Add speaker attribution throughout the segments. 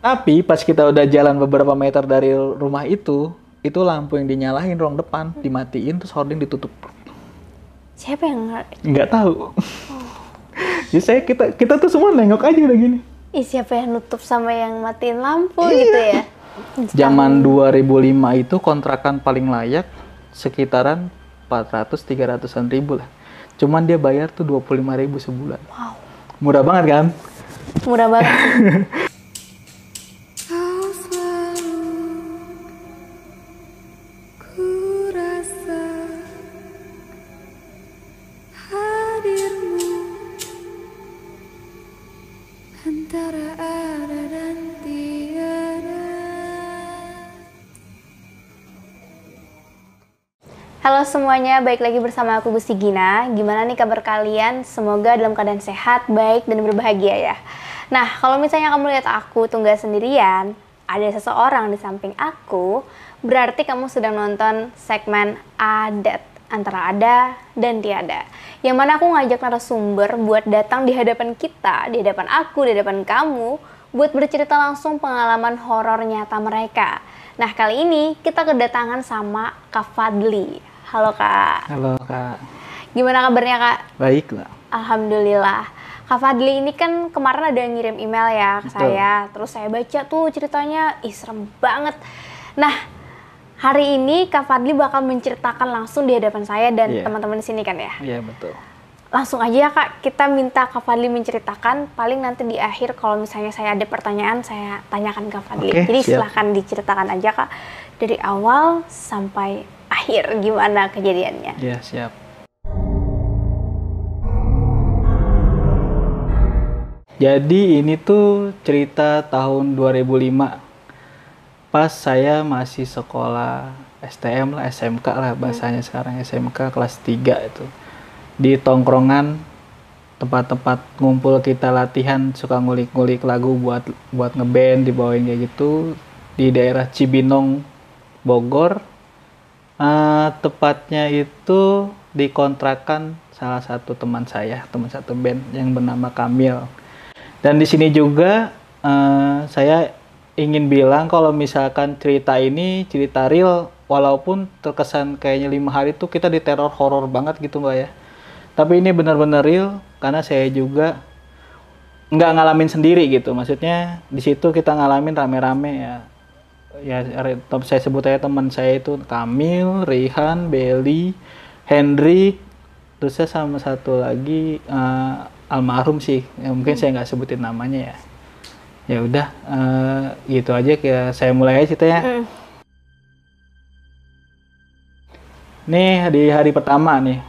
Speaker 1: Tapi pas kita udah jalan beberapa meter dari rumah itu lampu yang dinyalain ruang depan dimatiin terus hording ditutup.
Speaker 2: Siapa yang
Speaker 1: Nggak tahu. Jadi kita tuh semua nengok aja udah gini.
Speaker 2: siapa yang nutup sama yang matiin lampu gitu ya?
Speaker 1: Zaman 2005 itu kontrakan paling layak sekitaran 400-300an ribu lah. Cuman dia bayar tuh 25.000 sebulan.
Speaker 2: Wow,
Speaker 1: Murah banget kan?
Speaker 2: murah banget.
Speaker 3: Kau selalu ku rasa hadirmu antara ada dan tiada.
Speaker 2: Halo semuanya, balik lagi bersama aku Gusti Gina. Gimana nih kabar kalian? Semoga dalam keadaan sehat, baik, dan berbahagia ya. Nah, kalau misalnya kamu lihat aku tuh nggak sendirian, ada seseorang di samping aku, berarti kamu sedang nonton segmen Adat, antara ada dan tiada. Yang mana aku ngajak narasumber buat datang di hadapan kita, di hadapan aku, di hadapan kamu, buat bercerita langsung pengalaman horor nyata mereka. Nah, kali ini kita kedatangan sama Kak Fadli. Halo Kak.
Speaker 1: Halo Kak.
Speaker 2: Gimana kabarnya Kak?
Speaker 1: Baik lah.
Speaker 2: Alhamdulillah. Kak Fadli ini kan kemarin ada yang ngirim email ya ke
Speaker 1: Betul.
Speaker 2: saya. Terus saya baca tuh ceritanya, serem banget. Nah, hari ini Kak Fadli bakal menceritakan langsung di hadapan saya dan
Speaker 1: Iya.
Speaker 2: teman-teman di sini kan ya.
Speaker 1: Iya betul.
Speaker 2: Langsung aja ya Kak, kita minta Kak Fadli menceritakan. Paling nanti di akhir kalau misalnya saya ada pertanyaan, saya tanyakan Kak Fadli.
Speaker 1: Oke,
Speaker 2: Jadi
Speaker 1: siap.
Speaker 2: silahkan diceritakan aja Kak. Dari awal sampai akhir, gimana kejadiannya.
Speaker 1: Iya siap. Jadi ini tuh cerita tahun 2005. Pas saya masih sekolah STM lah, SMK lah bahasanya sekarang, SMK kelas 3 itu. Di tongkrongan tempat-tempat ngumpul kita latihan, suka ngulik-ngulik lagu buat ngeband, dibawain kayak gitu di daerah Cibinong, Bogor. Tepatnya itu dikontrakan salah satu teman saya, teman satu band yang bernama Kamil. Dan di sini juga saya ingin bilang kalau misalkan cerita ini cerita real, walaupun terkesan kayaknya 5 hari itu kita diteror horor banget gitu Mbak ya. Tapi ini benar-benar real karena saya juga nggak ngalamin sendiri gitu. Maksudnya di situ kita ngalamin rame-rame ya. Ya saya sebut aja teman saya itu Kamil, Rihan, Belly, Hendrik, terus saya sama satu lagi almarhum sih, ya, mungkin saya nggak sebutin namanya ya. Ya udah gitu aja, kayak saya mulai aja ceritanya. Nih di hari pertama nih,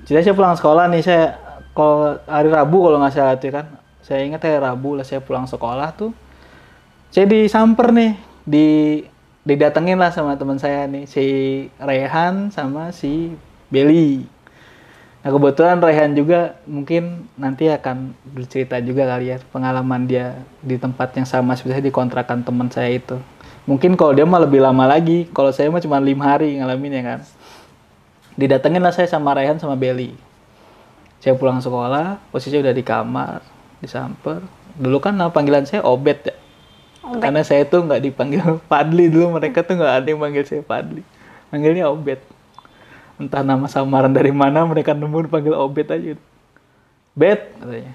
Speaker 1: jadi saya pulang sekolah nih, saya kalau hari Rabu kalau nggak salah tuh kan, saya ingat hari Rabu lah saya pulang sekolah tuh, saya disamper nih, didatengin lah sama teman saya nih, si Rehan sama si Belly. Nah kebetulan Rehan juga mungkin nanti akan bercerita juga kali ya pengalaman dia di tempat yang sama seperti di kontrakan teman saya itu. Mungkin kalau dia mah lebih lama lagi, kalau saya mah cuma 5 hari ngalamin ya kan. Didatengin lah saya sama Rehan sama Belly. Saya pulang sekolah, posisinya udah di kamar, disamper. Dulu kan nama panggilan saya Obet ya.
Speaker 2: Obet.
Speaker 1: Karena saya tuh nggak dipanggil Fadli dulu, mereka tuh nggak ada yang manggil saya Fadli. Manggilnya Obet. Entah nama samaran dari mana, mereka nemu dipanggil Obet aja. Bet, katanya.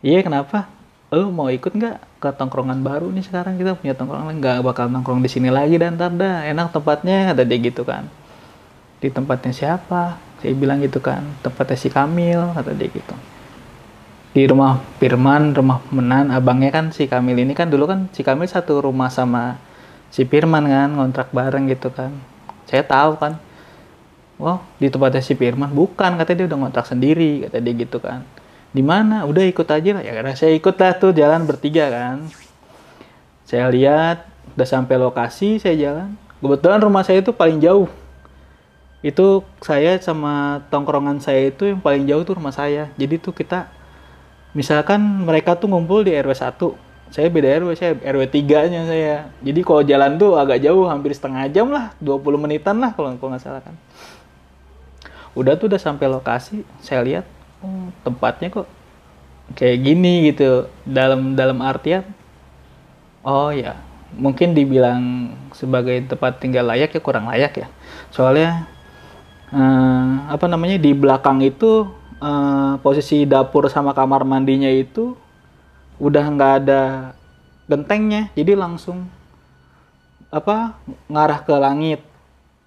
Speaker 1: Iya, kenapa? Lu mau ikut nggak ke tongkrongan baru nih sekarang, kita punya tongkrongan, nggak bakal nongkrong di sini lagi dan ntar dah, enak tempatnya, kata dia gitu kan. Di tempatnya siapa? Saya bilang gitu kan, tempatnya si Kamil, kata dia gitu. Di rumah Firman, rumah Menan, abangnya kan si Kamil ini kan dulu kan si Kamil satu rumah sama si Firman kan, ngontrak bareng gitu kan. Saya tahu kan. Wah, di tempatnya si Firman, bukan, katanya dia udah ngontrak sendiri, kata dia gitu kan. Di mana? Udah ikut aja lah. Ya karena saya ikut lah tuh jalan bertiga kan. Saya lihat, udah sampai lokasi, saya jalan. Kebetulan rumah saya itu paling jauh. Itu saya sama tongkrongan saya itu yang paling jauh tuh rumah saya. Jadi tuh kita, misalkan mereka tuh ngumpul di RW 1. Saya beda RW, saya RW 3-nya saya. Jadi kalau jalan tuh agak jauh, hampir setengah jam lah, 20 menitan lah kalau nggak salah kan. Udah sampai lokasi, saya lihat tempatnya kok kayak gini gitu. Dalam artian Oh ya, mungkin dibilang sebagai tempat tinggal layak ya kurang layak ya. Soalnya apa namanya di belakang itu posisi dapur sama kamar mandinya itu udah nggak ada gentengnya, jadi langsung apa ngarah ke langit.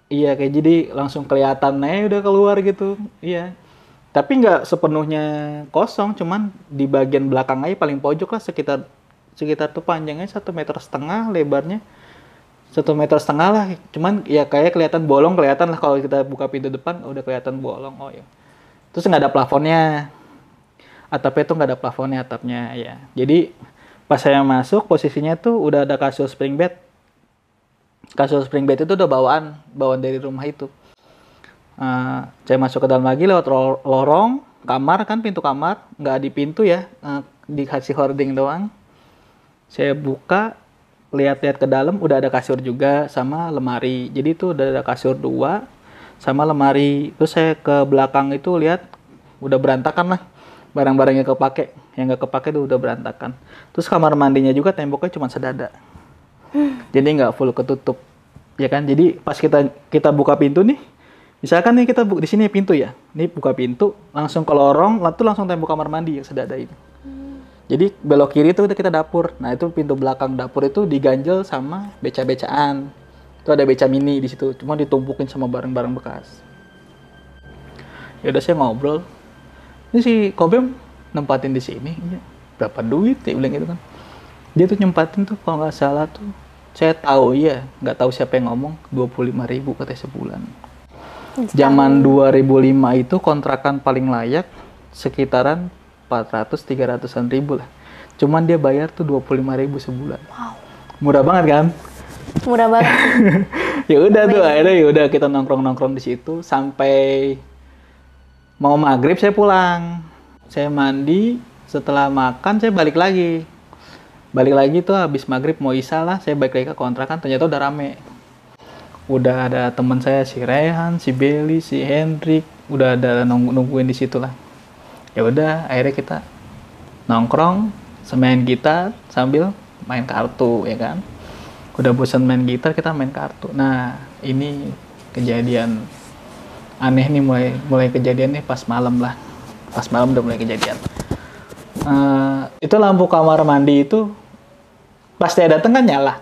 Speaker 1: Iya kayak jadi langsung kelihatan udah keluar gitu. Iya. Tapi nggak sepenuhnya kosong, cuman di bagian belakang aja paling pojok lah sekitar sekitar tuh panjangnya 1,5 meter, lebarnya 1,5 meter lah. Cuman ya kayak kelihatan bolong, kelihatan lah kalau kita buka pintu depan udah kelihatan bolong. Oh ya. Terus nggak ada plafonnya. Atapnya tuh nggak ada plafonnya atapnya ya. Jadi pas saya masuk posisinya tuh udah ada kasur spring bed. Kasur spring bed itu udah bawaan dari rumah itu. Saya masuk ke dalam lagi lewat lorong kamar kan, pintu kamar nggak di pintu ya, dikasih hording doang. Saya buka, lihat-lihat ke dalam udah ada kasur juga sama lemari. Jadi itu udah ada kasur 2 sama lemari. Terus saya ke belakang itu lihat udah berantakan lah, barang-barangnya kepake, yang nggak kepake itu udah berantakan. Terus kamar mandinya juga temboknya cuma sedada. Jadi nggak full ketutup, ya kan? Jadi pas kita buka pintu nih, misalkan nih kita di sini pintu ya, nih buka pintu, langsung ke lorong, langsung tembok kamar mandi yang sedada itu. Jadi belok kiri itu udah kita dapur. Nah itu pintu belakang dapur itu diganjel sama beca-becaan. Itu ada beca mini di situ, cuma ditumpukin sama barang-barang bekas. Ya udah saya ngobrol, ini si Kobem nempatin di sini, berapa duit? Dia bilang gitu kan. Dia tuh nyempatin tuh kalau nggak salah tuh, saya tahu ya, nggak tahu siapa yang ngomong, 25.000 katanya sebulan. Zaman 2005 itu kontrakan paling layak sekitaran 400-300-an ribu lah. Cuman dia bayar tuh 25.000 sebulan.
Speaker 2: Wow.
Speaker 1: Murah banget kan?
Speaker 2: Murah banget.
Speaker 1: Ya udah tuh akhirnya ya udah kita nongkrong di situ sampai mau maghrib saya pulang. Saya mandi, setelah makan saya balik lagi. Balik lagi tuh habis maghrib mau isya lah, saya balik lagi ke kontrakan, ternyata udah rame. Udah ada teman saya si Rehan, si Belly, si Hendrik, udah ada nungguin di situ lah. Ya udah akhirnya kita nongkrong, main gitar sambil main kartu ya kan. Udah bosan main gitar kita main kartu. Nah ini kejadian aneh nih mulai kejadian nih pas malam lah. Pas malam udah mulai kejadian. Itu lampu kamar mandi itu pas saya datang kan nyala,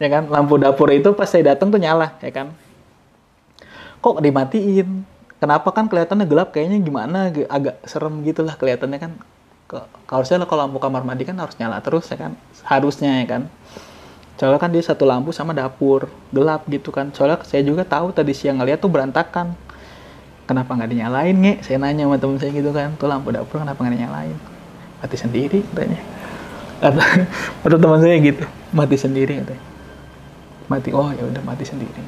Speaker 1: ya kan? Lampu dapur itu pas saya datang tuh nyala, ya kan? Kok dimatiin? Kenapa kan kelihatannya gelap, kayaknya gimana? Agak serem gitulah kelihatannya kan. Harusnya kalau lampu kamar mandi kan harus nyala terus, ya kan? Harusnya ya kan? Soalnya kan dia satu lampu sama dapur gelap gitu kan. Soalnya saya juga tahu tadi siang ngeliat tuh berantakan. Kenapa nggak dinyalain nge? Saya nanya sama temen saya gitu kan. Tuh lampu dapur kenapa nggak dinyalain? Mati sendiri katanya. Atau teman saya gitu, mati sendiri katanya. Mati, oh ya udah mati sendiri.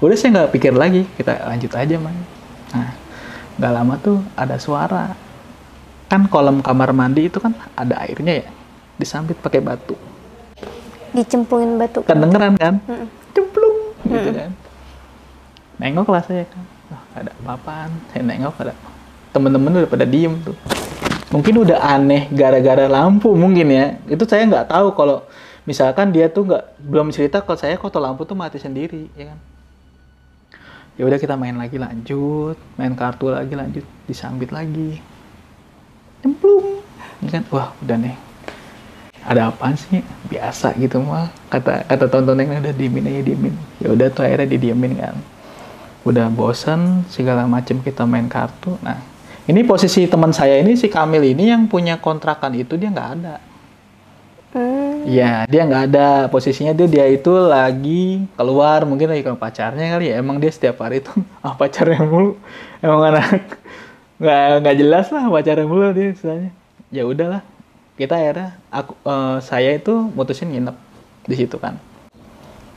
Speaker 1: Udah saya nggak pikir lagi, kita lanjut aja main. Nah, nggak lama tuh ada suara. Kan kolam kamar mandi itu kan ada airnya ya, disambit pakai batu.
Speaker 2: Dicemplungin batu.
Speaker 1: Kedengeran kan? Cemplung gitu kan. Nengok lah saya kan. Oh, ada apa-apaan? Saya nengok ada. Temen-temen udah pada diem tuh. Mungkin udah aneh gara-gara lampu mungkin ya. Itu saya nggak tahu kalau misalkan dia tuh belum cerita kalau saya kok lampu tuh mati sendiri, ya kan. Ya udah kita main lagi lanjut, main kartu lagi lanjut, disambit lagi. Cemplung. Ya kan? Wah, udah nih. Ada apaan sih? Biasa gitu mah. Kata tonton yang udah diemin aja diemin. Ya udah tuh akhirnya didiemin kan. Udah bosan segala macam kita main kartu. Nah, ini posisi teman saya ini si Kamil ini yang punya kontrakan itu dia nggak ada. Iya, dia nggak ada. Posisinya dia itu lagi keluar, mungkin lagi ke pacarnya kali ya. Emang dia setiap hari itu pacarnya mulu. Emang anak nggak jelas lah pacarnya mulu dia istilahnya. Ya udahlah, kita akhirnya saya itu mutusin nginep di situ kan.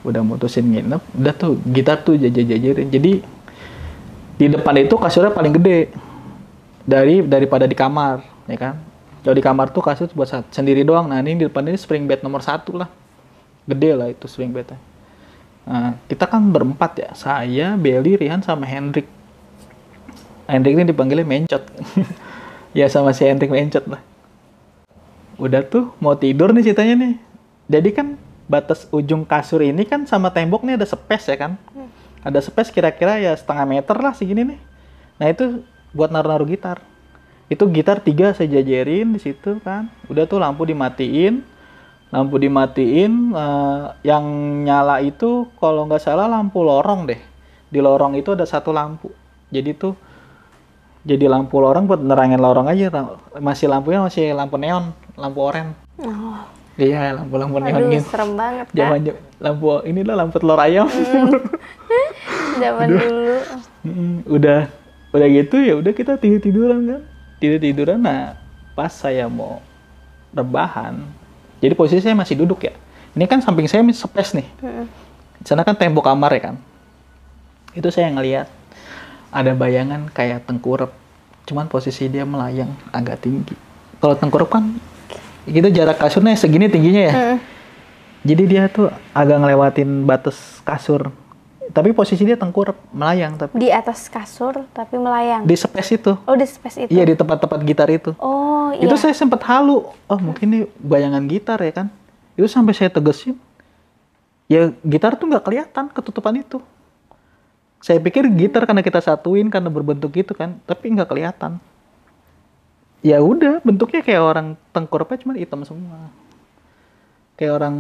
Speaker 1: Udah mutusin nginep, udah tuh gitar tuh jajarin. Jadi di depan itu kasurnya paling gede daripada di kamar, ya kan? Kalau di kamar tuh kasur buat sendiri doang. Nah ini di depan ini spring bed nomor 1 lah, gede lah itu spring bednya. Nah, kita kan berempat ya, saya, Belly, Rihan sama Hendrik. Hendrik ini dipanggilnya Mencot. Ya sama si Hendrik Mencot lah. Udah tuh mau tidur nih ceritanya nih. Jadi kan batas ujung kasur ini kan sama tembok nih ada space ya kan. Ada space kira-kira ya setengah meter lah segini nih. Nah itu buat naruh-naruh gitar. Itu gitar 3 saya jajarin di situ kan. Udah tuh lampu dimatiin. Yang nyala itu kalau nggak salah lampu lorong deh. Di lorong itu ada satu lampu. Jadi lampu lorong buat nerangin lorong aja. Lampunya masih lampu neon, lampu oranye.
Speaker 2: Oh,
Speaker 1: Iya, lampu neon
Speaker 2: aduh,
Speaker 1: gitu.
Speaker 2: serem banget kan.
Speaker 1: Zaman lampu telur ayam.
Speaker 2: Zaman dulu.
Speaker 1: Udah gitu ya udah kita tiduran kan. Tiduran. Nah, pas saya mau rebahan. Jadi posisi saya masih duduk ya. Ini kan samping saya space nih. Di sana kan tembok kamar ya kan. Itu saya ngelihat ada bayangan kayak tengkurap. Cuman posisi dia melayang agak tinggi. Kalau tengkurap kan itu jarak kasurnya segini tingginya ya. Jadi dia tuh agak ngelewatin batas kasur. Tapi posisi dia tengkurap, melayang tapi.
Speaker 2: Di atas kasur tapi melayang.
Speaker 1: Di space itu.
Speaker 2: Oh, di space itu.
Speaker 1: Iya, di tempat-tempat gitar itu.
Speaker 2: Oh, iya.
Speaker 1: Itu saya sempat halu. Oh, mungkin ini bayangan gitar ya kan. Itu sampai saya tegesin. Ya, gitar tuh nggak kelihatan ketutupan itu. Saya pikir gitar karena kita satuin karena berbentuk gitu kan, tapi nggak kelihatan. Ya udah, bentuknya kayak orang tengkurapnya cuma hitam semua. Kayak orang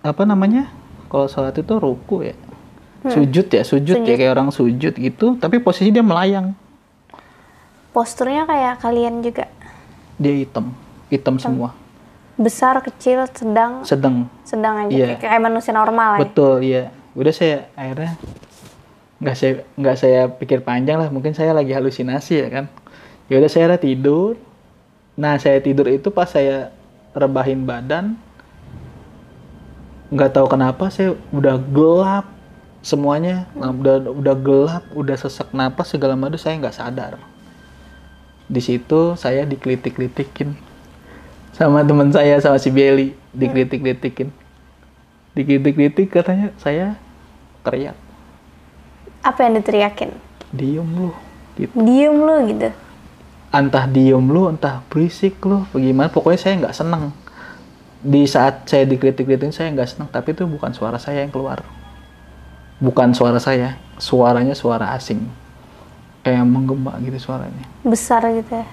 Speaker 1: apa namanya? Kalau sholat itu ruku ya. Sujud ya, kayak orang sujud gitu, tapi posisi dia melayang.
Speaker 2: Posturnya kayak kalian juga.
Speaker 1: Dia hitam semua.
Speaker 2: Besar, kecil, sedang aja.
Speaker 1: Iya.
Speaker 2: Kayak manusia normal ya.
Speaker 1: Betul, iya. Udah saya akhirnya nggak saya pikir panjang lah, mungkin saya lagi halusinasi ya kan. Ya udah saya tidur. Nah, saya tidur itu pas saya rebahin badan, nggak tahu kenapa saya udah gelap semuanya. Nah, udah gelap, udah sesak napas segala macam, saya nggak sadar. Di situ saya dikelitik-kelitikin sama teman saya, sama si Belly, dikelitik-kelitikin. Dikelitik-kelitik katanya saya teriak.
Speaker 2: Apa yang diteriakin?
Speaker 1: Diem lu gitu.
Speaker 2: Diem lu gitu.
Speaker 1: Entah diem lu, entah berisik lu, bagaimana. Pokoknya saya nggak seneng. Di saat saya dikritik-kritikin saya nggak seneng, tapi itu bukan suara saya yang keluar. Bukan suara saya, suaranya suara asing. Kayak menggema gitu suaranya.
Speaker 2: Besar gitu ya?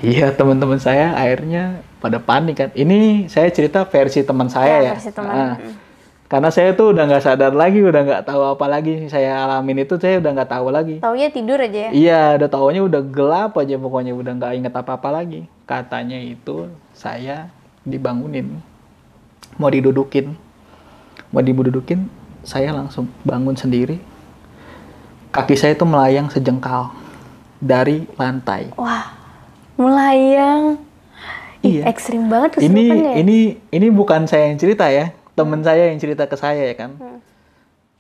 Speaker 1: Iya, teman-teman saya akhirnya pada panik kan. Ini saya cerita versi teman saya ya.
Speaker 2: Versi teman.
Speaker 1: Karena saya tuh udah nggak sadar lagi, udah nggak tahu apa lagi saya alamin itu, saya udah nggak tahu lagi.
Speaker 2: Taunya tidur aja ya?
Speaker 1: Iya, udah taunya udah gelap aja pokoknya, udah nggak inget apa-apa lagi. Katanya itu saya dibangunin, mau didudukin, saya langsung bangun sendiri. Kaki saya tuh melayang sejengkal dari lantai.
Speaker 2: Wah, melayang.
Speaker 1: Iya.
Speaker 2: Ekstrim banget kesurupannya.
Speaker 1: Ini bukan saya yang cerita ya. Temen saya yang cerita ke saya ya kan.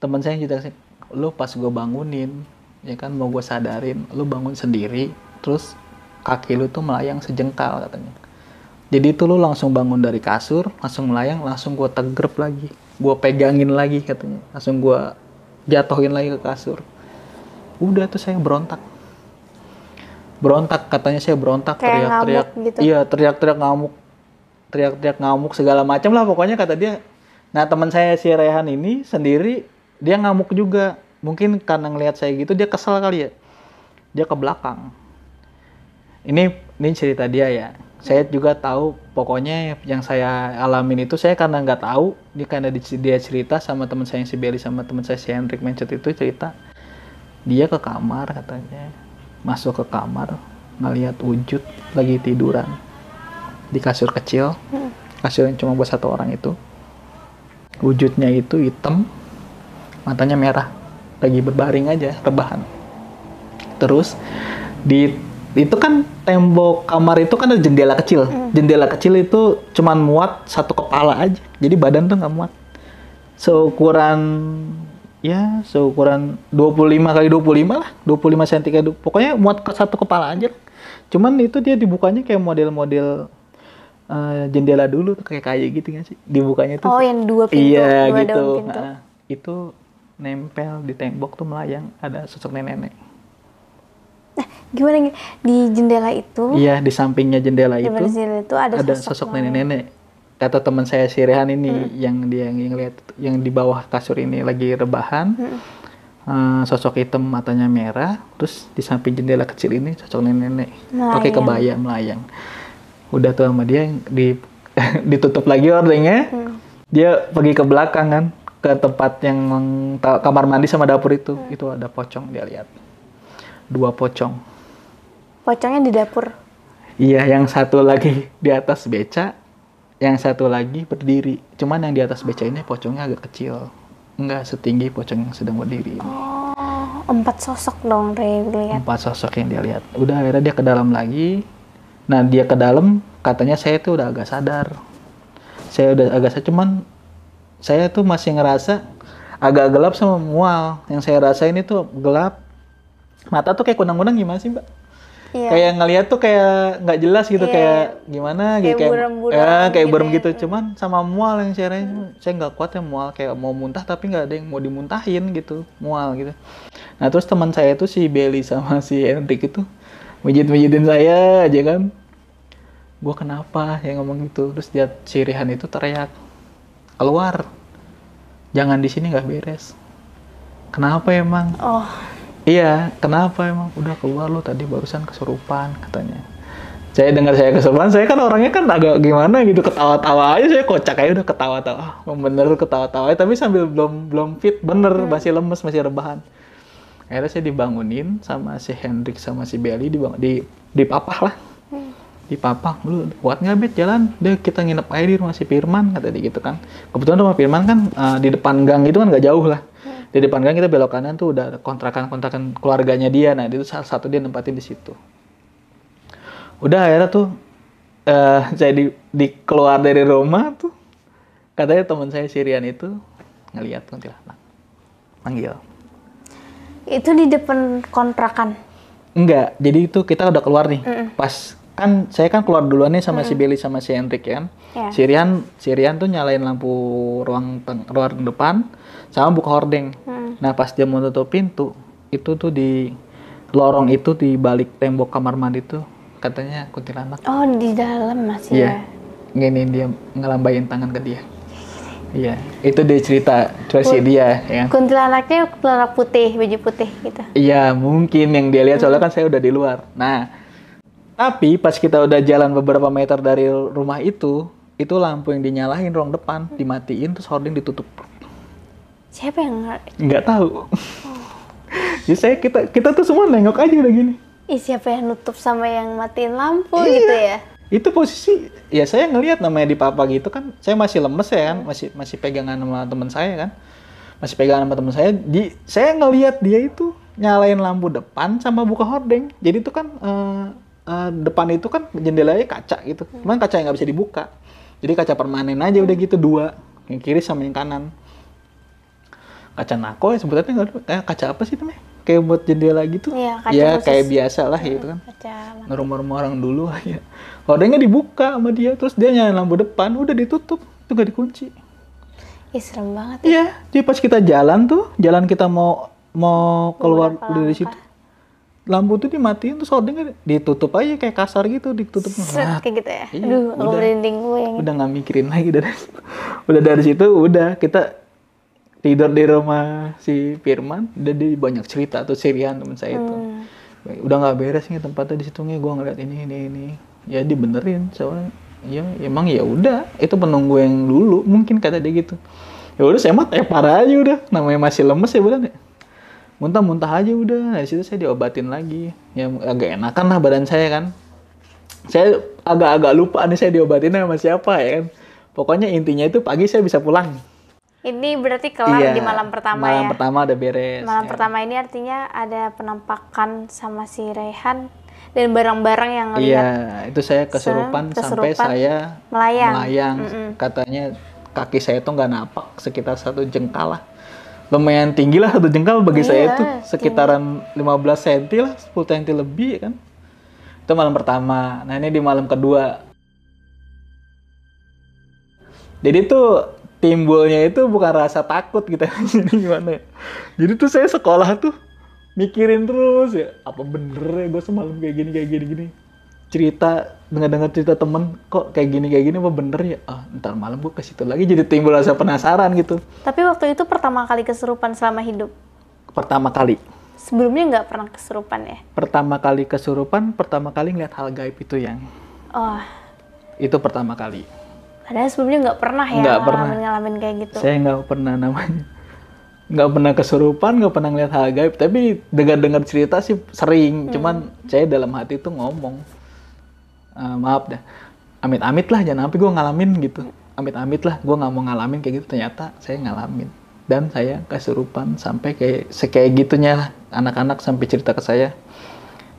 Speaker 1: Temen saya yang cerita ke saya, lu pas gue bangunin, ya kan mau gue sadarin, lu bangun sendiri, terus kaki lu tuh melayang sejengkal katanya. Jadi itu lu langsung bangun dari kasur, langsung melayang, langsung gue tegrep lagi. Gue pegangin lagi katanya, langsung gue jatuhin lagi ke kasur. Udah tuh saya berontak katanya, saya berontak, teriak-teriak
Speaker 2: gitu.
Speaker 1: Iya, teriak-teriak ngamuk segala macam lah pokoknya kata dia. Nah, teman saya si Rehan ini sendiri dia ngamuk juga, mungkin karena ngelihat saya gitu dia kesel kali ya, dia ke belakang. Ini cerita dia ya, saya juga tahu pokoknya yang saya alamin itu saya karena nggak tahu, karena dia cerita sama teman saya yang si Belly sama teman saya si Hendrik Mencet itu cerita. Dia ke kamar katanya, masuk ke kamar, ngelihat wujud lagi tiduran di kasur kecil, kasur yang cuma buat satu orang itu. Wujudnya itu hitam, matanya merah, lagi berbaring aja, rebahan. Terus itu kan tembok kamar itu kan ada jendela kecil. Jendela kecil itu cuma muat satu kepala aja, jadi badan tuh nggak muat. Seukuran 25 kali 25 lah, 25 cm, pokoknya muat ke satu kepala aja. Cuman itu dia dibukanya kayak model-model jendela dulu tuh kayak gitu nggak sih? Dibukanya tuh.
Speaker 2: Oh, yang dua pintu.
Speaker 1: Iya
Speaker 2: dua
Speaker 1: gitu.
Speaker 2: daun pintu.
Speaker 1: Itu nempel di tembok tuh melayang, ada sosok nenek-nenek.
Speaker 2: Nah, gimana di jendela itu?
Speaker 1: Iya, di sampingnya jendela itu
Speaker 2: ada
Speaker 1: ada sosok nenek-nenek. kata teman saya si Rehan ini yang dia ngeliat yang di bawah kasur ini lagi rebahan. Sosok hitam matanya merah, terus di samping jendela kecil ini sosok nenek pakai kebaya melayang. Udah tuh sama dia ditutup lagi hordengnya. Dia pergi ke belakang kan, ke tempat yang kamar mandi sama dapur itu ada pocong dia lihat. 2 pocong.
Speaker 2: Pocongnya di dapur.
Speaker 1: Iya, yang satu lagi di atas beca, yang satu lagi berdiri. Cuman yang di atas beca ini pocongnya agak kecil. Enggak setinggi pocong yang sedang berdiri.
Speaker 2: Oh, 4 sosok dong Re lihat.
Speaker 1: 4 sosok yang dia lihat. Udah akhirnya dia ke dalam lagi. Nah, dia ke dalam katanya saya tuh udah agak sadar. Cuman saya tuh masih ngerasa agak gelap sama mual. Yang saya rasain itu gelap. Mata tuh kayak kunang-kunang gimana sih, Mbak?
Speaker 2: Iya.
Speaker 1: Kayak ngeliat tuh kayak nggak jelas gitu, kayak gimana gitu, kayak buram gitu. Cuman sama mual yang saya rasain, saya nggak kuat ya mual, kayak mau muntah tapi nggak ada yang mau dimuntahin gitu, mual gitu. Nah terus teman saya tuh si Belly sama si Hendrik itu mijit-mijitin saya aja kan. Gua kenapa ya ngomong gitu, terus dia si Rehan itu teriak, keluar, jangan di sini nggak beres. Kenapa emang?
Speaker 2: Oh.
Speaker 1: Iya, kenapa emang? Udah keluar lo tadi barusan kesurupan katanya. Saya dengar saya kesurupan, saya kan orangnya kan agak gimana gitu, ketawa-tawa aja, saya kocak aja udah ketawa-tawa. Bener ketawa-tawa tapi sambil belum fit bener, masih lemes, masih rebahan. Akhirnya saya dibangunin sama si Hendrik sama si Belly, dipapah lah. Dipapah, lu kuat nggak Bet jalan? Deh kita nginep aja di rumah si Firman kata dia gitu kan. Kebetulan rumah Firman kan di depan gang itu kan nggak jauh lah. Di depan gang kita belok kanan tuh udah kontrakan keluarganya dia. Nah itu salah satu dia nempatin di situ. Udah akhirnya tuh saya keluar dari rumah tuh, katanya teman saya Sirian itu ngelihat kuntilanak, manggil.
Speaker 2: Itu di depan kontrakan?
Speaker 1: Enggak, jadi itu kita udah keluar nih. Pas kan saya kan keluar duluan nih sama si Belly sama si Hendrik ya kan. Yeah. Sirian tuh nyalain lampu ruang depan sama buka hordeng. Nah pas dia mau tutup pintu itu tuh di lorong itu di balik tembok kamar mandi tuh katanya kuntilanak.
Speaker 2: Oh di dalam masih
Speaker 1: ya? Gini dia ngelambain tangan ke dia. Iya, itu dia cerita versi dia ya.
Speaker 2: Kuntilanaknya kuntilanak putih, baju putih gitu.
Speaker 1: Iya mungkin yang dia lihat soalnya kan saya udah di luar. Nah tapi pas kita udah jalan beberapa meter dari rumah itu lampu yang dinyalain ruang depan dimatiin terus hordeng ditutup.
Speaker 2: Siapa yang
Speaker 1: nggak tahu? Jadi kita tuh semua nengok aja udah gini.
Speaker 2: Siapa yang nutup sama yang matiin lampu gitu ya?
Speaker 1: Itu posisi ya saya ngelihat namanya di papa gitu kan. Saya masih lemes ya kan, masih pegangan sama teman saya kan. Masih pegangan sama teman saya. Saya ngelihat dia itu nyalain lampu depan sama buka hordeng. Jadi itu kan depan itu kan jendelanya kaca gitu, cuman kaca yang nggak bisa dibuka, jadi kaca permanen aja udah gitu 2, yang kiri sama yang kanan. Kaca nako ya sebetulnya nggak kaca apa sih namanya? Kayak buat jendela gitu. Iya, kayak biasa lah gitu kan. Rumah-rumah orang dulu ya. Hordengnya dibuka sama dia, terus dia nyalain lampu depan, udah ditutup, itu nggak dikunci.
Speaker 2: Serem banget.
Speaker 1: Iya, jadi pas kita jalan kita mau keluar dari situ. Lampu tuh dimatiin terus hordengnya ditutup aja kayak kasar gitu, ditutup.
Speaker 2: Kayak gitu ya.
Speaker 1: Iya,
Speaker 2: Aduh, aku merinding gue yang.
Speaker 1: Udah nggak mikirin lagi dari situ udah kita tidur di rumah si Firman. Udah dia banyak cerita tuh Sirian teman saya itu. Udah nggak beres nih tempatnya di situ nih, gue ngeliat ini. Ya dibenerin soalnya. Ya emang ya udah itu penunggu yang dulu mungkin kata dia gitu. Ya udah saya mah tepar aja udah, namanya masih lemes ya bulan ya. Muntah-muntah aja udah, dari situ saya diobatin lagi. Ya agak enakan lah badan saya kan. Saya agak-agak lupa nih saya diobatin sama siapa ya kan. Pokoknya intinya itu pagi saya bisa pulang.
Speaker 2: Ini berarti kelar di malam pertama ya?
Speaker 1: Malam pertama udah beres.
Speaker 2: Malam pertama ini artinya ada penampakan sama si Rehan dan barang-barang yang lihat.
Speaker 1: Iya, itu saya kesurupan sampai saya melayang. Katanya kaki saya tuh nggak napak, sekitar 1 jengkal lah. Lumayan tinggi lah 1 jengkal bagi saya tuh sekitaran 15 cm lah, 10 cm lebih kan. Itu malam pertama. Nah ini di malam kedua. Jadi tuh timbulnya itu bukan rasa takut gitu. Jadi gimana ya? Jadi tuh saya sekolah tuh mikirin terus ya, apa bener ya gue semalam kayak gini. cerita, dengar cerita temen, kok kayak gini apa bener ya? Ntar malam gue ke situ lagi, jadi timbul rasa penasaran gitu.
Speaker 2: Tapi waktu itu pertama kali kesurupan selama hidup?
Speaker 1: Pertama kali.
Speaker 2: Sebelumnya nggak pernah kesurupan ya?
Speaker 1: Pertama kali kesurupan, pertama kali ngeliat hal gaib itu yang.
Speaker 2: Oh.
Speaker 1: Itu pertama kali.
Speaker 2: Padahal sebelumnya nggak pernah ya ngalamin kayak gitu?
Speaker 1: Saya nggak pernah namanya. Nggak pernah kesurupan, nggak pernah ngeliat hal gaib. Tapi dengar cerita sih sering. Cuman saya dalam hati tuh ngomong. Maaf dah, amit-amit lah jangan sampai gue ngalamin gitu, amit-amit lah gue nggak mau ngalamin kayak gitu. Ternyata saya ngalamin dan saya kesurupan sampai kayak gitunya lah. Anak-anak sampai cerita ke saya,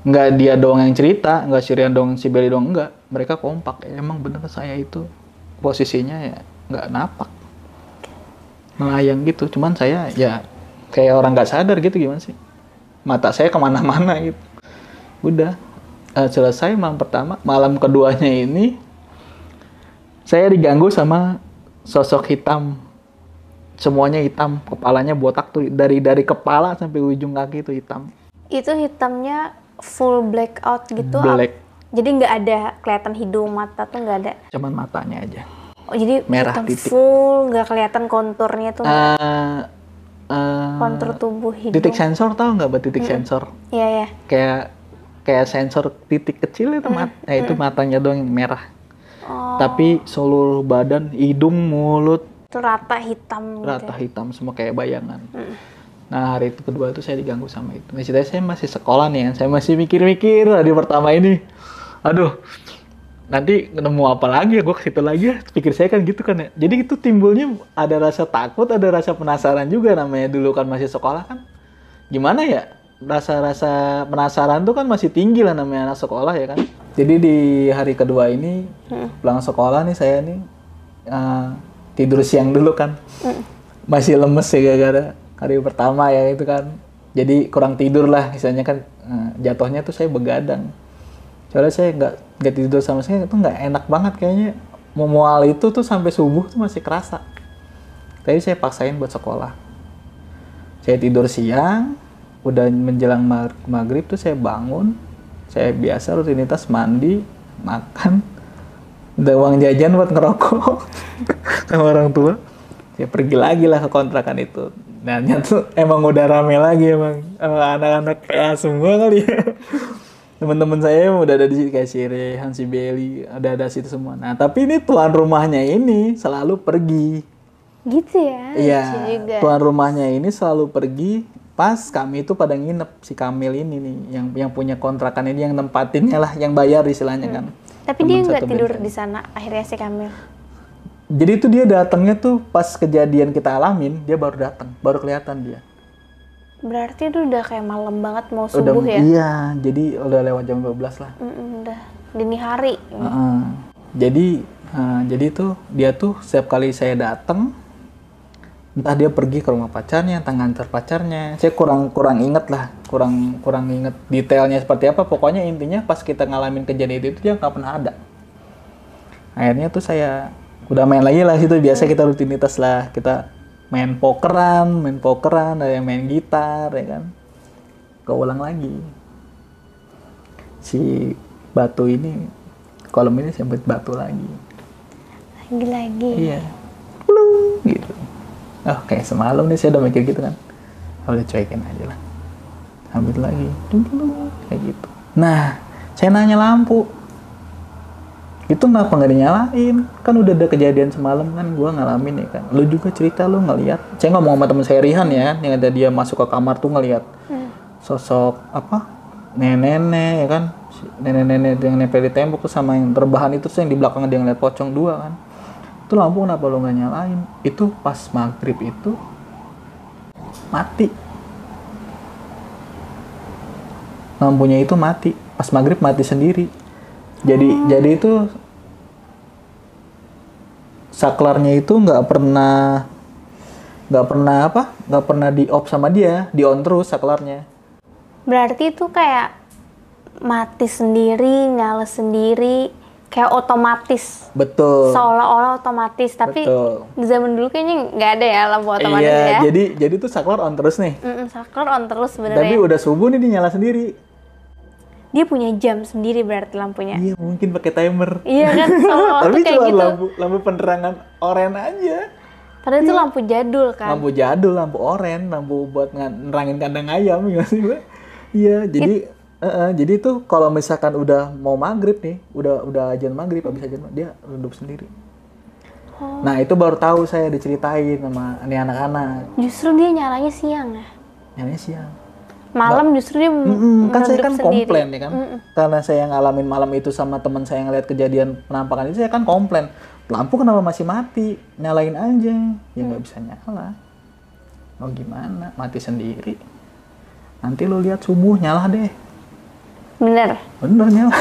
Speaker 1: nggak dia doang yang cerita, nggak Syrian doang, si Belly doang, enggak, mereka kompak. Emang bener saya itu posisinya ya nggak napak, melayang gitu. Cuman saya ya kayak orang nggak sadar gitu, gimana sih, mata saya kemana-mana gitu. Udah selesai malam pertama. Malam keduanya ini saya diganggu sama sosok hitam, semuanya hitam, kepalanya botak tuh, dari kepala sampai ujung kaki itu hitam.
Speaker 2: Itu hitamnya full blackout gitu?
Speaker 1: Black.
Speaker 2: Jadi nggak ada kelihatan hidung, mata tuh nggak ada?
Speaker 1: Cuman matanya aja.
Speaker 2: Oh, jadi
Speaker 1: merah
Speaker 2: hitam
Speaker 1: titik.
Speaker 2: Full, nggak kelihatan konturnya tuh? Kontur tubuh hidung.
Speaker 1: Titik sensor, tahu nggak buat titik sensor?
Speaker 2: Iya.
Speaker 1: Kayak sensor titik kecil itu itu matanya doang yang merah. Tapi seluruh badan, hidung, mulut
Speaker 2: itu rata hitam.
Speaker 1: Rata gitu. Hitam semua kayak bayangan. Nah, hari itu kedua itu saya diganggu sama itu. Nah, ceritanya saya masih sekolah nih, saya masih mikir-mikir hari pertama ini. Aduh, nanti nemu apa lagi ya, gue ke situ lagi ya. Pikir saya kan gitu kan ya. Jadi itu timbulnya ada rasa takut, ada rasa penasaran juga, namanya dulu kan masih sekolah kan. Gimana ya? Rasa-rasa penasaran tuh kan masih tinggi lah, namanya anak sekolah ya kan. Jadi di hari kedua ini pulang sekolah nih saya nih tidur siang dulu kan. Masih lemes ya gara-gara hari pertama ya itu kan. Jadi kurang tidur lah misalnya kan, jatuhnya tuh saya begadang. Soalnya saya nggak tidur sama sekali, itu nggak enak banget kayaknya. Mual itu tuh sampai subuh tuh masih kerasa. Tadi saya paksain buat sekolah. Saya tidur siang, udah menjelang maghrib tuh saya bangun. Saya biasa rutinitas mandi, makan, udah uang jajan buat ngerokok sama orang tua. Saya pergi lagi lah ke kontrakan itu. Nah, tuh emang udah rame lagi emang. Anak-anak PA semua kali ya. Teman-teman saya udah ada di situ kayak si Rehan, si Belly, ada situ semua. Nah, tapi ini tuan rumahnya ini selalu pergi.
Speaker 2: Gitu ya?
Speaker 1: Iya, tuan rumahnya ini selalu pergi pas kami itu pada nginep. Si Kamil ini nih, yang punya kontrakan ini, yang nempatinnya lah, yang bayar istilahnya kan.
Speaker 2: Tapi dia nggak tidur di sana akhirnya si Kamil?
Speaker 1: Jadi itu dia datangnya tuh pas kejadian kita alamin, dia baru datang, baru kelihatan dia.
Speaker 2: Berarti itu udah kayak malam banget mau subuh ya?
Speaker 1: Iya, jadi udah lewat jam 12 lah.
Speaker 2: Udah dini hari.
Speaker 1: Jadi tuh dia tuh setiap kali saya datang, entah dia pergi ke rumah pacarnya, entah ngantar pacarnya. Saya kurang inget lah, kurang inget detailnya seperti apa. Pokoknya intinya pas kita ngalamin kejadian itu dia nggak pernah ada. Akhirnya tuh saya udah main lagi lah situ. Biasa kita rutinitas lah, kita main pokeran, ada yang main gitar ya kan. Keulang lagi. Si batu ini, kolom ini sempet batu lagi.
Speaker 2: Lagi.
Speaker 1: Iya. Plung gitu. Oh, kayak semalam nih saya udah mikir gitu kan. Udah cuekin aja lah. Ambil lagi. Kayak gitu. Nah, saya nanya lampu. Itu kenapa nggak dinyalain? Kan udah ada kejadian semalam kan, gue ngalamin ya kan. Lu juga cerita lu ngeliat. Saya ngomong sama temen saya Rihan ya, yang ada dia masuk ke kamar tuh ngeliat sosok apa? Nenek-nenek ya kan. Nenek-nenek yang nempel di tembok tuh sama yang terbahan itu tuh yang di belakang dia ngeliat pocong dua kan. Itu lampu kenapa lu nggak nyalain? Itu pas maghrib itu mati. Lampunya itu mati. Pas maghrib mati sendiri. Jadi itu saklarnya itu nggak pernah di off sama dia, di on terus saklarnya.
Speaker 2: Berarti itu kayak mati sendiri, nyala sendiri, kayak otomatis.
Speaker 1: Betul.
Speaker 2: Seolah-olah otomatis, tapi di zaman dulu kayaknya nggak ada ya lampu otomatis ya.
Speaker 1: Jadi tuh saklar on terus nih.
Speaker 2: Saklar on terus sebenarnya.
Speaker 1: Tapi udah subuh nih dia nyala sendiri.
Speaker 2: Dia punya jam sendiri berarti lampunya.
Speaker 1: Iya, mungkin pakai timer.
Speaker 2: Iya kan, sama
Speaker 1: Tapi
Speaker 2: waktu kayak
Speaker 1: cuma
Speaker 2: gitu.
Speaker 1: lampu penerangan oren aja.
Speaker 2: Padahal itu lampu jadul kan.
Speaker 1: Lampu jadul, lampu oren, lampu buat nerangin kandang ayam ya sih, Mbak? Iya, jadi tuh kalau misalkan udah mau maghrib nih, udah azan maghrib, habis azan dia redup sendiri. Nah itu baru tahu saya diceritain sama ini anak-anak.
Speaker 2: Justru dia nyalanya siang ya.
Speaker 1: Nyalanya siang.
Speaker 2: Malam justru dia
Speaker 1: Kan saya
Speaker 2: meredup
Speaker 1: kan
Speaker 2: sendiri.
Speaker 1: komplain ya kan, karena saya ngalamin malam itu sama teman saya ngeliat kejadian penampakan itu, saya kan komplain, lampu kenapa masih mati, nyalain aja, ya nggak bisa nyala, mau gimana, mati sendiri, nanti lo lihat subuh nyala deh,
Speaker 2: Bener.
Speaker 1: bener nyala.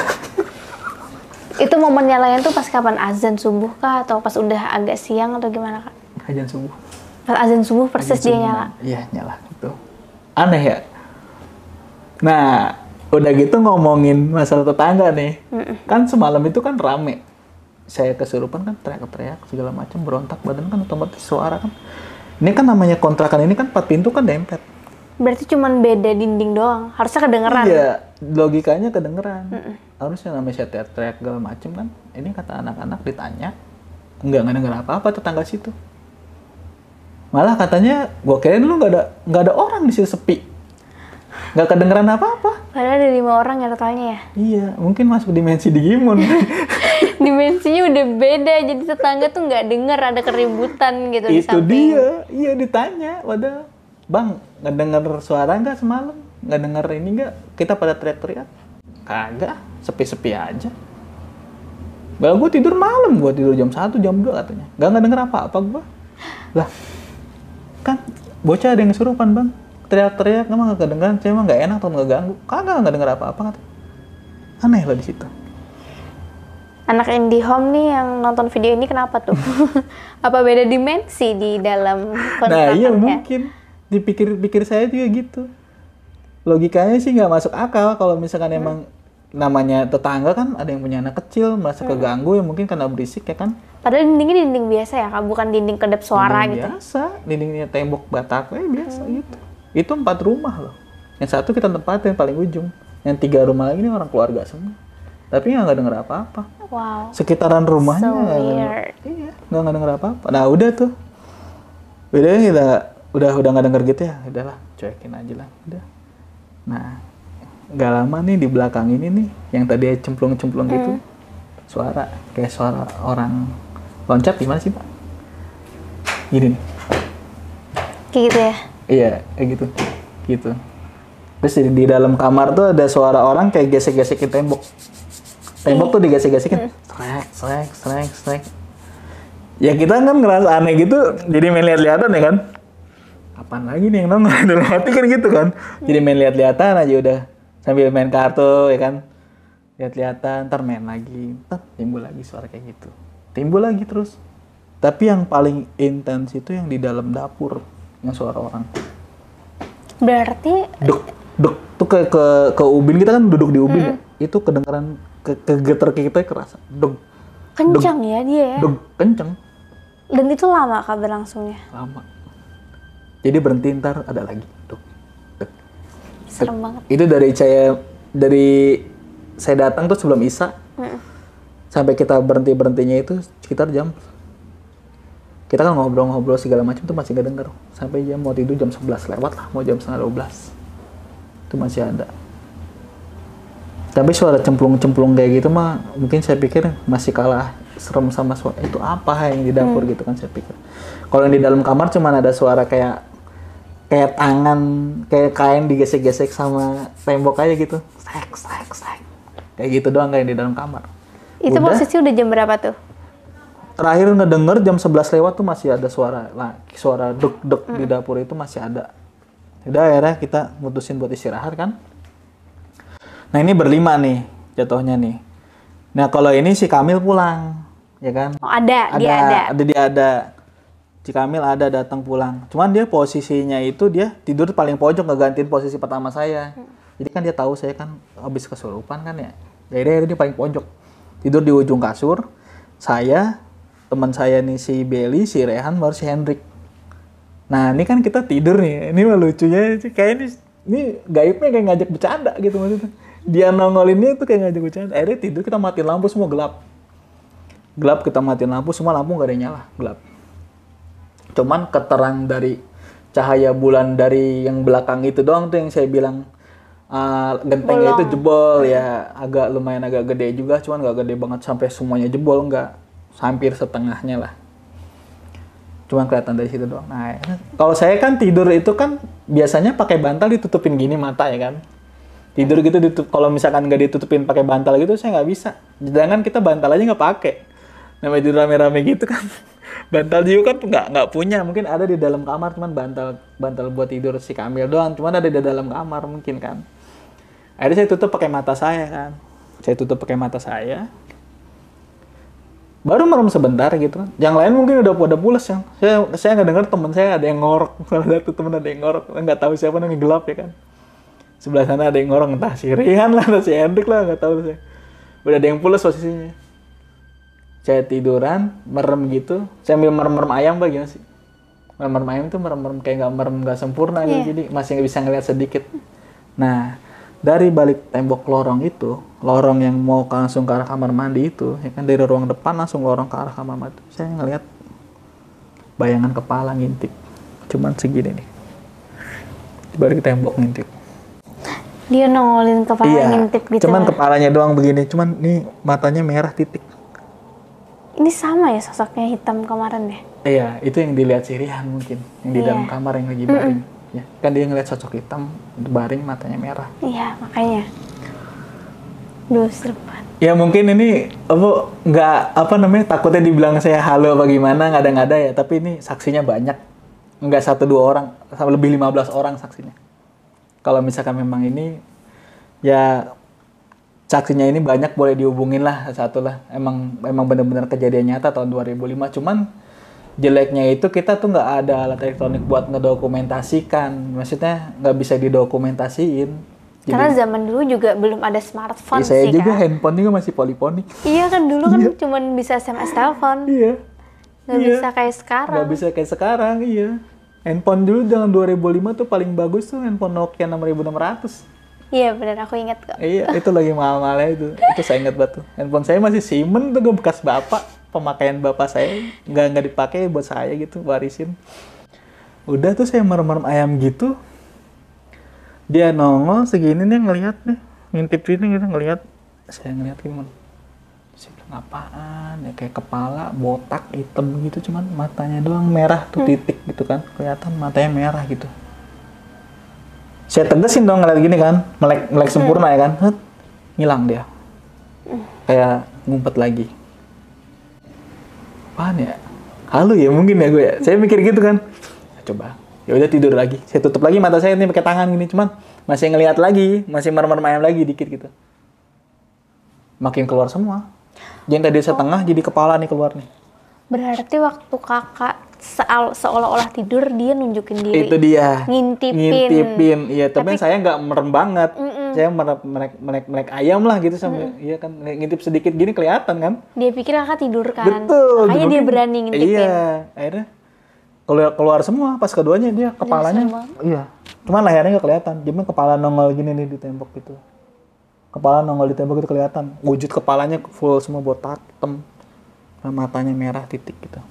Speaker 2: Itu momen nyalanya tuh pas kapan, azan subuh kah atau pas udah agak siang atau gimana kak?
Speaker 1: Azan subuh.
Speaker 2: Pas azan subuh persis
Speaker 1: Azan
Speaker 2: dia
Speaker 1: subuh,
Speaker 2: nyala.
Speaker 1: Iya nyala gitu, aneh ya. Nah udah gitu ngomongin masalah tetangga nih, kan semalam itu kan rame. Saya kesurupan kan teriak-teriak segala macam, berontak badan kan otomatis suara kan. Ini kan namanya kontrakan ini kan 4 pintu kan dempet.
Speaker 2: Berarti cuman beda dinding doang, harusnya kedengeran.
Speaker 1: Iya, logikanya kedengeran. Harusnya namanya saya teriak-teriak segala macam kan. Ini kata anak-anak ditanya, nggak denger apa-apa tetangga situ. Malah katanya, gua kirain lu nggak ada orang di situ, sepi. Nggak kedengeran apa-apa.
Speaker 2: Padahal ada 5 orang ya totalnya ya.
Speaker 1: Iya, mungkin masuk dimensi Digimon.
Speaker 2: Dimensinya udah beda, jadi tetangga tuh nggak denger ada keributan gitu di
Speaker 1: Itu
Speaker 2: samping.
Speaker 1: dia, iya ditanya, padahal bang nggak denger suara nggak semalam, nggak denger ini nggak, kita pada teriak-teriak, kagak, sepi-sepi aja. Bah, gue tidur malam, gue tidur jam 1, jam 2 katanya, nggak denger apa-apa gue. Lah, kan bocah ada yang kesurupan bang, teriak-teriak emang nggak kedengeran, saya emang nggak enak atau nggak ganggu, kagak nggak denger apa-apa katanya. Aneh lah di situ.
Speaker 2: Anak IndiHome nih yang nonton video ini kenapa tuh? Apa beda dimensi di dalam kontrakannya?
Speaker 1: Nah iya mungkin, dipikir-pikir saya juga gitu. Logikanya sih nggak masuk akal kalau misalkan emang namanya tetangga kan ada yang punya anak kecil merasa keganggu ya mungkin karena berisik ya kan.
Speaker 2: Padahal dindingnya dinding biasa ya kak, bukan dinding kedap suara
Speaker 1: Dinding
Speaker 2: gitu.
Speaker 1: biasa, dindingnya tembok batak biasa gitu. Itu 4 rumah loh. Yang satu kita tempatin paling ujung. Yang 3 rumah lagi ini orang keluarga semua. Tapi nggak denger apa-apa.
Speaker 2: Wow.
Speaker 1: Sekitaran rumahnya
Speaker 2: So weird.
Speaker 1: iya nggak denger apa-apa. Nah udah tuh, udah nggak denger gitu ya, udahlah cuekin aja lah, udah. Nah nggak lama nih di belakang ini nih, yang tadi cemplung-cemplung gitu, suara kayak suara orang loncat, gimana sih pak? Gini nih.
Speaker 2: Kayak gitu ya?
Speaker 1: Iya kayak gitu. Terus di dalam kamar tuh ada suara orang kayak gesek-gesekin tembok. Tembok tuh digesek-gesekin, srek. Ya kita kan ngerasa aneh gitu, jadi main lihat-lihatan ya kan. Kapan lagi nih yang nongol dalam hati kan gitu kan. Jadi main lihat-lihatan aja udah, sambil main kartu ya kan. Lihat-lihatan, ntar main lagi, ntar timbul lagi suara kayak gitu. Timbul lagi terus. Tapi yang paling intens itu yang di dalam dapur, yang suara orang.
Speaker 2: Berarti
Speaker 1: Duk tuh ke ubin, kita kan duduk di ubin ya. Itu kedengeran kegetar kita kerasa. Duk.
Speaker 2: kencang ya dia ya?
Speaker 1: Duk kenceng.
Speaker 2: Dan itu lama kak berlangsungnya?
Speaker 1: Lama. Jadi berhenti ntar ada lagi. Duk. Duk.
Speaker 2: Serem banget.
Speaker 1: Itu dari saya datang tuh sebelum Isya. Sampai kita berhentinya itu sekitar jam, kita kan ngobrol-ngobrol segala macam tuh masih gak denger. Sampai jam mau tidur jam 11 lewat lah, mau jam setengah 12. Itu masih ada. Tapi suara cemplung-cemplung kayak gitu mah mungkin saya pikir masih kalah serem sama suara itu apa yang di dapur gitu kan saya pikir. Kalau yang di dalam kamar cuman ada suara kayak tangan, kayak kain digesek-gesek sama tembok aja gitu. Sek. Kayak gitu doang kayak di dalam kamar.
Speaker 2: Itu
Speaker 1: Udah.
Speaker 2: posisi udah jam berapa tuh?
Speaker 1: Terakhir ngedenger jam 11 lewat tuh masih ada suara duk di dapur itu masih ada. Udah akhirnya kita mutusin buat istirahat kan. Nah ini berlima nih jatuhnya nih. Nah kalau ini si Kamil pulang, ya kan?
Speaker 2: Oh, dia ada.
Speaker 1: Si Kamil ada datang pulang. Cuman dia posisinya itu dia tidur paling pojok, ngegantiin posisi pertama saya. Jadi kan dia tahu saya kan habis kesurupan kan ya. Jadi dia paling pojok. Tidur di ujung kasur. Saya, teman saya nih si Belly, si Rehan, baru si Hendrik. Nah ini kan kita tidur nih. Ini mah lucunya kayak ini gaibnya kayak ngajak bercanda gitu maksudnya. Dia nongolinnya itu kayak ngajak bercanda. Akhirnya tidur, kita matiin lampu, semua gelap. Gelap, kita matiin lampu, semua lampu nggak ada yang nyala, gelap. Cuman keterang dari cahaya bulan dari yang belakang itu doang tuh yang saya bilang gentengnya itu jebol ya, lumayan agak gede juga, cuman nggak gede banget sampai semuanya jebol, nggak, hampir setengahnya lah. Cuman kelihatan dari situ doang. Nah, kalau saya kan tidur itu kan biasanya pakai bantal ditutupin gini mata ya kan. Tidur gitu kalau misalkan nggak ditutupin pakai bantal gitu saya nggak bisa. Sedangkan kita bantal aja nggak pakai. Namanya tidur rame-rame gitu kan. Bantal juga kan nggak punya, mungkin ada di dalam kamar, cuman bantal buat tidur si Kamil doang, cuman ada di dalam kamar mungkin kan. Akhirnya saya tutup pakai mata saya kan. Saya tutup pakai mata saya. Baru merem sebentar gitu kan. Yang lain mungkin udah pada pulas yang. Saya nggak dengar teman saya ada yang ngorok. Salah satu teman ada yang ngorok. Nggak tahu siapa namanya, gelap ya kan. Sebelah sana ada yang ngorok, entah si Rian lah, entah si Hendrik lah, nggak tahu saya. Udah ada yang pulas posisinya. Saya tiduran, merem gitu. Saya ambil merem ayam bagaimana sih? Merem ayam itu merem kayak nggak sempurna gitu. Jadi masih nggak bisa ngeliat sedikit. Nah, dari balik tembok lorong itu, lorong yang mau langsung ke arah kamar mandi itu, ya kan, dari ruang depan langsung lorong ke arah kamar mandi. Saya ngeliat bayangan kepala ngintip, cuman segini nih, di balik tembok ngintip.
Speaker 2: Dia nongolin kepala ngintip gitu.
Speaker 1: Cuman kepalanya doang begini, cuman nih matanya merah titik.
Speaker 2: Ini sama ya sosoknya hitam kemarin ya?
Speaker 1: Iya, itu yang dilihat si Rihan mungkin, yang di dalam kamar yang lagi baring. Ya, kan dia ngeliat sosok hitam baring matanya merah.
Speaker 2: Iya, makanya. Duh, serem.
Speaker 1: Ya mungkin ini takutnya dibilang saya halo apa gimana, ngada-ngada ya, tapi ini saksinya banyak. Enggak 1-2 orang, lebih 15 orang saksinya. Kalau misalkan memang ini ya saksinya ini banyak, boleh dihubungin lah satu lah. Emang benar-benar kejadian nyata tahun 2005. Cuman jeleknya itu kita tuh nggak ada alat elektronik buat ngedokumentasikan. Maksudnya nggak bisa didokumentasiin.
Speaker 2: Karena zaman dulu juga belum ada smartphone sih,
Speaker 1: saya juga
Speaker 2: kan?
Speaker 1: Handphone juga masih poliponik.
Speaker 2: Iya kan, dulu kan cuma bisa SMS telepon.
Speaker 1: Iya.
Speaker 2: Nggak bisa kayak sekarang.
Speaker 1: Nggak bisa kayak sekarang, iya. Handphone dulu dengan 2005 tuh paling bagus tuh handphone Nokia 6600.
Speaker 2: Iya benar, aku ingat kok.
Speaker 1: Iya, itu lagi mahal-mahalnya itu. Itu saya ingat banget tuh. Handphone saya masih Siemens tuh, bekas bapak. Pemakaian bapak saya nggak dipakai buat saya gitu, warisin. Udah tuh saya merem-merem ayam gitu. Dia nongol segini nih ngelihat nih, ngintip ini gitu ngelihat. Saya ngeliat gimana? Saya bilang apaan? Ya kayak kepala botak hitam gitu, cuman matanya doang merah tuh titik gitu kan. Kelihatan matanya merah gitu. Saya tegesin dong ngeliat gini kan, melek sempurna ya kan. Ngilang dia. Kayak ngumpet lagi. Apaan ya? Halu ya mungkin ya gue ya. Saya mikir gitu kan. Coba. Ya udah tidur lagi. Saya tutup lagi mata saya nih pakai tangan gini, cuman masih ngelihat lagi, masih merem-merem ayam lagi dikit gitu. Makin keluar semua. Yang tadi setengah jadi kepala nih keluar nih.
Speaker 2: Berarti waktu kakak seolah-olah tidur, dia nunjukin diri.
Speaker 1: Itu dia.
Speaker 2: Ngintipin.
Speaker 1: Iya, tapi saya nggak merem banget. Saya melek ayam lah gitu sampai. Iya kan, ngintip sedikit gini kelihatan kan.
Speaker 2: Dia pikir kakak tidur kan.
Speaker 1: Betul.
Speaker 2: Makanya dia berani ngintipin.
Speaker 1: Iya, akhirnya keluar semua. Pas keduanya dia kepalanya. Iya. Cuman lehernya nggak kelihatan. Cuma kepala nongol gini nih di tembok gitu. Kepala nongol di tembok itu kelihatan. Wujud kepalanya full semua botak, hitam. Matanya merah titik gitu.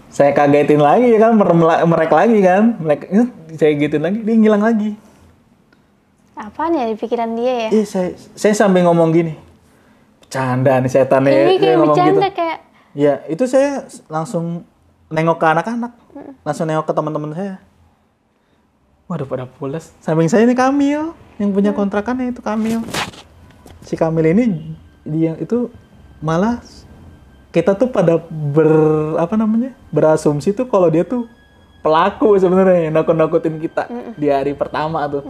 Speaker 1: Saya kagetin lagi ya kan, merek lagi kan. Saya gituin lagi, dia ngilang lagi.
Speaker 2: Apaan ya di pikiran dia ya?
Speaker 1: Iya, saya sambil ngomong gini. Bercanda nih setan nih.
Speaker 2: Ini kayak bercanda
Speaker 1: gitu.
Speaker 2: kayak.
Speaker 1: Ya, itu saya langsung nengok ke anak-anak. Langsung nengok ke teman-teman saya. Waduh, pada pulas. Samping saya ini Kamil. Yang punya kontrakannya itu Kamil. Si Kamil ini, dia itu malah kita tuh pada berasumsi tuh kalau dia tuh pelaku sebenarnya, nakut-nakutin kita di hari pertama tuh.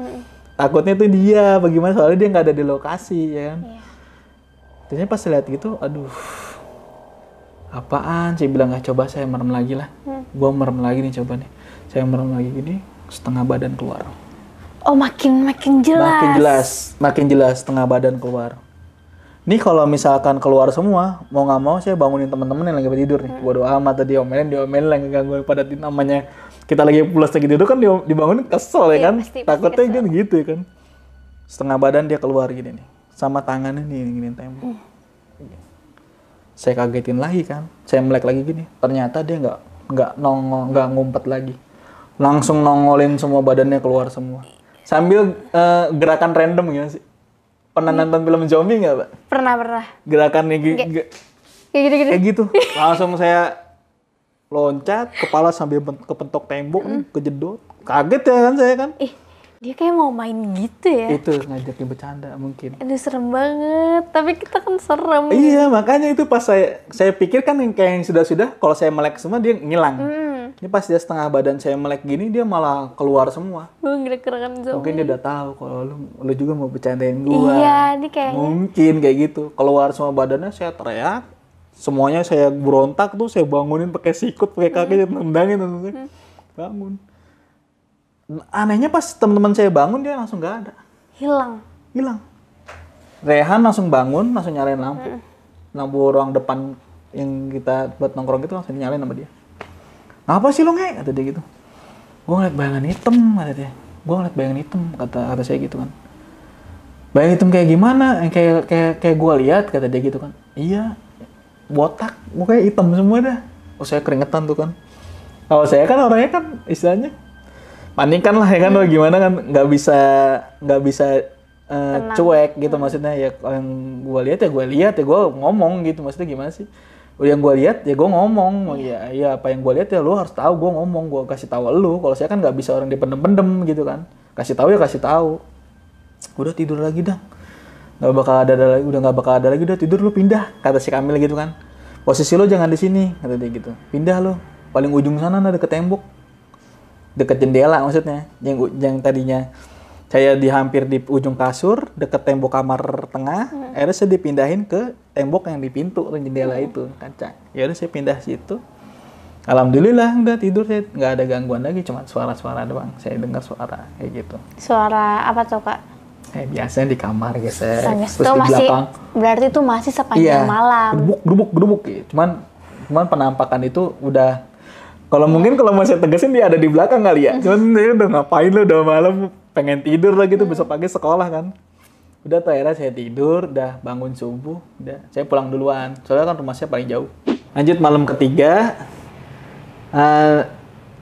Speaker 1: Takutnya tuh dia, bagaimana soalnya dia nggak ada di lokasi, ya kan. Ternyata pas lihat gitu, aduh, apaan? Saya bilang nggak, coba saya merem lagi lah. Gua merem lagi nih, coba nih. Saya merem lagi gini, setengah badan keluar.
Speaker 2: Oh, makin jelas.
Speaker 1: Makin jelas setengah badan keluar. Nih kalau misalkan keluar semua, mau nggak mau saya bangunin teman-teman yang lagi tidur nih. Bodo amat tadi diomelin lagi gangguin pada namanya kita lagi pulas lagi tidur kan dibangunin kesel ya kan.
Speaker 2: Pasti
Speaker 1: Takutnya
Speaker 2: kesel.
Speaker 1: kan gitu ya kan. setengah badan dia keluar gini nih, sama tangannya nih gini tembok. Saya kagetin lagi kan, saya melek lagi gini, ternyata dia nggak nongol, nggak ngumpet lagi, langsung nongolin semua badannya keluar semua, sambil gerakan random gitu sih. Pernah nonton film zombie nggak, Pak?
Speaker 2: Pernah.
Speaker 1: Gerakannya
Speaker 2: Kayak gitu-gitu.
Speaker 1: kayak gitu, langsung saya loncat, kepala sambil kepentok tembok, kejedot, kaget ya kan saya kan.
Speaker 2: Ih, dia kayak mau main gitu ya.
Speaker 1: Itu ngajakin bercanda mungkin.
Speaker 2: Aduh serem banget, tapi kita kan serem.
Speaker 1: Iya, makanya itu pas saya pikir kan yang kayak yang sudah-sudah, kalau saya melek semua dia ngilang. Ini pas dia setengah badan saya melek gini, dia malah keluar semua.
Speaker 2: Gerak-gerakan zombie.
Speaker 1: Mungkin dia udah tahu kalau lu juga mau bercandain gua.
Speaker 2: Iya, ini kayaknya.
Speaker 1: Mungkin kayak gitu. Keluar semua badannya, saya teriak. Semuanya saya berontak tuh, saya bangunin pakai sikut, pakai kaki, nendangin tentunya. Bangun. Anehnya pas teman-teman saya bangun, dia langsung nggak ada. Hilang. Rehan langsung bangun, langsung nyalain lampu. Lampu ruang depan yang kita buat nongkrong itu langsung nyalain sama dia. Ngapa sih lo nge? Kata dia gitu. Gue ngeliat bayangan hitam, kata dia. Gue ngeliat bayangan hitam, kata saya gitu kan. Bayangan hitam kayak gimana? Yang kayak gue lihat, kata dia gitu kan. Iya, botak, mukanya hitam semua dah. Oh, saya keringetan tuh kan. Kalau saya kan orangnya kan istilahnya panikan lah ya kan, gimana kan nggak bisa cuek gitu maksudnya ya. Yang gue lihat ya gue ngomong gitu, maksudnya gimana sih? Yang gue lihat ya gue ngomong, ya apa yang gue lihat ya lu harus tahu, gue ngomong, gue kasih tahu lu. Kalau saya kan nggak bisa orang dipendem-pendem gitu kan, kasih tahu ya kasih tahu. Udah tidur lagi dah, udah nggak bakal ada lagi, udah tidur lu, pindah, kata si Kamil gitu kan. Posisi lu jangan di sini, kata dia gitu, pindah lu paling ujung sana, deket tembok, deket jendela maksudnya, yang tadinya saya hampir di ujung kasur, deket tembok kamar tengah, akhirnya saya dipindahin ke tembok yang di pintu, jendela itu, kaca. Ya udah saya pindah situ. Alhamdulillah udah tidur, saya nggak ada gangguan lagi, cuma suara-suara doang. Saya dengar suara kayak gitu.
Speaker 2: Suara apa tuh, Kak?
Speaker 1: Biasanya di kamar gesek,
Speaker 2: Terus
Speaker 1: terus di
Speaker 2: masih,
Speaker 1: belakang.
Speaker 2: berarti itu masih sepanjang malam.
Speaker 1: Gedubuk gitu. Cuman penampakan itu udah, kalau mungkin kalau mau saya tegesin dia ada di belakang kali ya. Cuman dia udah ngapain lo, udah malam pengen tidur lah gitu, besok pagi sekolah kan. Udah tuh akhirnya saya tidur, udah bangun subuh, udah saya pulang duluan. Soalnya kan rumah saya paling jauh. Lanjut malam ketiga,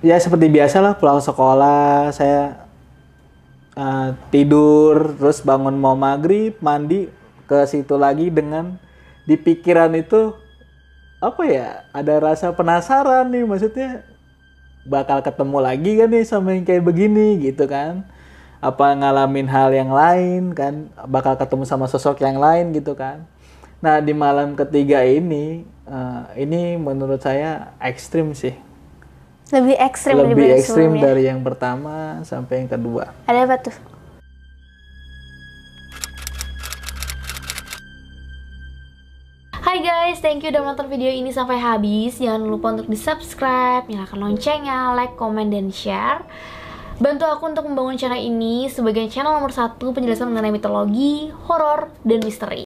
Speaker 1: ya seperti biasa lah, pulang sekolah saya tidur, terus bangun mau maghrib, mandi, ke situ lagi dengan di pikiran itu apa ya, ada rasa penasaran nih, maksudnya bakal ketemu lagi kan nih sama yang kayak begini gitu kan, apa ngalamin hal yang lain kan, bakal ketemu sama sosok yang lain gitu kan. Nah di malam ketiga ini menurut saya ekstrim sih,
Speaker 2: Lebih ekstrim sebelumnya.
Speaker 1: dari yang pertama sampai yang kedua.
Speaker 2: Ada apa tuh? Hai guys, thank you udah nonton video ini sampai habis. Jangan lupa untuk di-subscribe, nyalakan loncengnya, like, comment, dan share. Bantu aku untuk membangun channel ini sebagai channel nomor 1 penjelasan mengenai mitologi, horor, dan misteri.